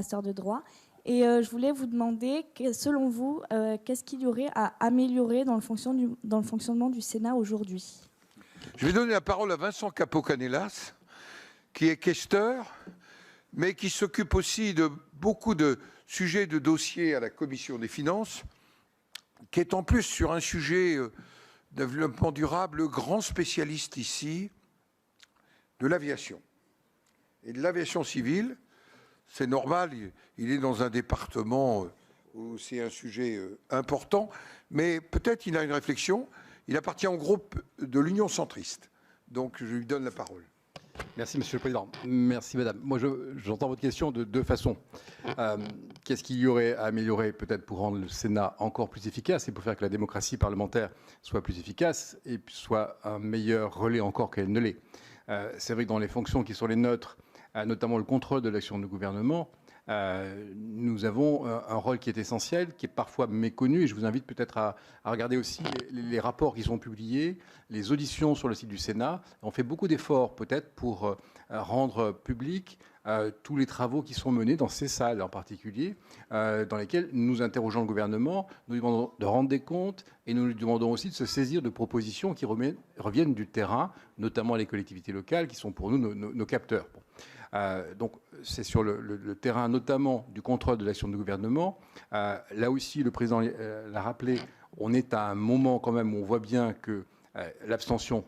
master de droit. Et je voulais vous demander, selon vous, qu'est-ce qu'il y aurait à améliorer dans le fonctionnement du Sénat aujourd'hui? Je vais donner la parole à Vincent Capo-Canellas, qui est questeur, mais qui s'occupe aussi de beaucoup de sujets, de dossiers à la Commission des finances, qui est en plus sur un sujet développement durable, le grand spécialiste ici de l'aviation et de l'aviation civile. C'est normal, il est dans un département où c'est un sujet important, mais peut-être il a une réflexion. Il appartient au groupe de l'Union centriste. Donc je lui donne la parole. Merci Monsieur le Président. Merci Madame. Moi j'entends votre question de deux façons. Qu'est-ce qu'il y aurait à améliorer peut-être pour rendre le Sénat encore plus efficace et pour faire que la démocratie parlementaire soit plus efficace et soit un meilleur relais encore qu'elle ne l'est. C'est vrai que dans les fonctions qui sont les nôtres, notamment le contrôle de l'action du gouvernement, nous avons un rôle qui est essentiel, qui est parfois méconnu, et je vous invite peut-être à regarder aussi les rapports qui sont publiés, les auditions sur le site du Sénat. On fait beaucoup d'efforts peut-être pour rendre public tous les travaux qui sont menés dans ces salles en particulier, dans lesquelles nous interrogeons le gouvernement, nous lui demandons de rendre des comptes et nous lui demandons aussi de se saisir de propositions qui reviennent du terrain, notamment les collectivités locales qui sont pour nous nos capteurs. Bon. Donc c'est sur le terrain notamment du contrôle de l'action du gouvernement. Là aussi, le président l'a rappelé, on est à un moment quand même où on voit bien que l'abstention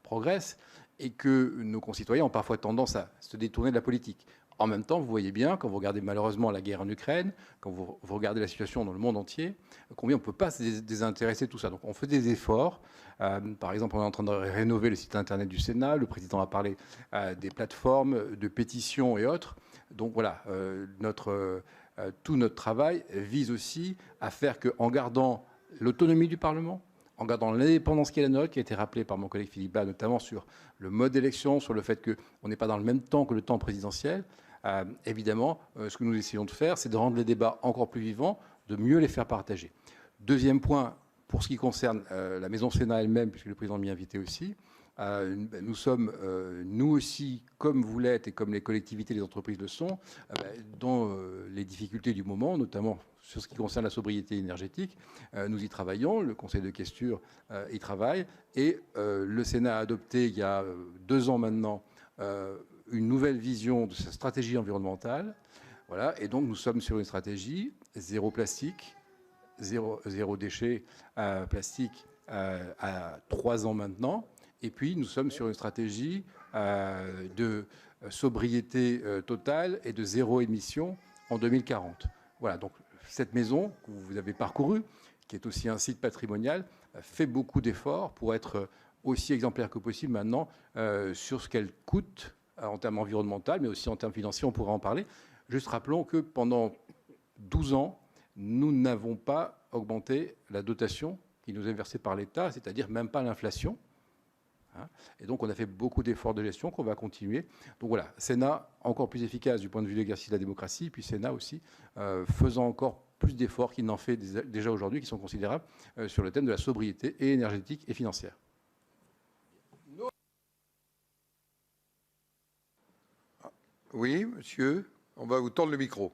progresse et que nos concitoyens ont parfois tendance à se détourner de la politique. En même temps, vous voyez bien, quand vous regardez malheureusement la guerre en Ukraine, quand vous regardez la situation dans le monde entier, combien on ne peut pas se désintéresser de tout ça. Donc on fait des efforts. Par exemple, on est en train de rénover le site internet du Sénat. Le président a parlé des plateformes, de pétitions et autres. Donc voilà, tout notre travail vise aussi à faire qu'en gardant l'autonomie du Parlement, en gardant l'indépendance qui est la nôtre, qui a été rappelée par mon collègue Philippe Bas, notamment sur le mode d'élection, sur le fait qu'on n'est pas dans le même temps que le temps présidentiel. Évidemment, ce que nous essayons de faire, c'est de rendre les débats encore plus vivants, de mieux les faire partager. Deuxième point, pour ce qui concerne la Maison Sénat elle-même, puisque le président m'y invitait aussi, nous sommes, nous aussi, comme vous l'êtes et comme les collectivités, les entreprises le sont, dans les difficultés du moment, notamment sur ce qui concerne la sobriété énergétique. Nous y travaillons, le Conseil de questure y travaille, et le Sénat a adopté il y a 2 ans maintenant une nouvelle vision de sa stratégie environnementale. Voilà, et donc nous sommes sur une stratégie zéro plastique, zéro déchet plastique à 3 ans maintenant. Et puis, nous sommes sur une stratégie de sobriété totale et de zéro émission en 2040. Voilà, donc cette maison que vous avez parcourue, qui est aussi un site patrimonial, fait beaucoup d'efforts pour être aussi exemplaire que possible maintenant sur ce qu'elle coûte en termes environnementaux, mais aussi en termes financiers, on pourra en parler. Juste rappelons que pendant 12 ans, nous n'avons pas augmenté la dotation qui nous est versée par l'État, c'est-à-dire même pas l'inflation. Et donc, on a fait beaucoup d'efforts de gestion qu'on va continuer. Donc voilà, Sénat encore plus efficace du point de vue de l'exercice de la démocratie, puis Sénat aussi faisant encore plus d'efforts qu'il n'en fait déjà aujourd'hui, qui sont considérables sur le thème de la sobriété et énergétique et financière. Oui, monsieur, on va vous tendre le micro.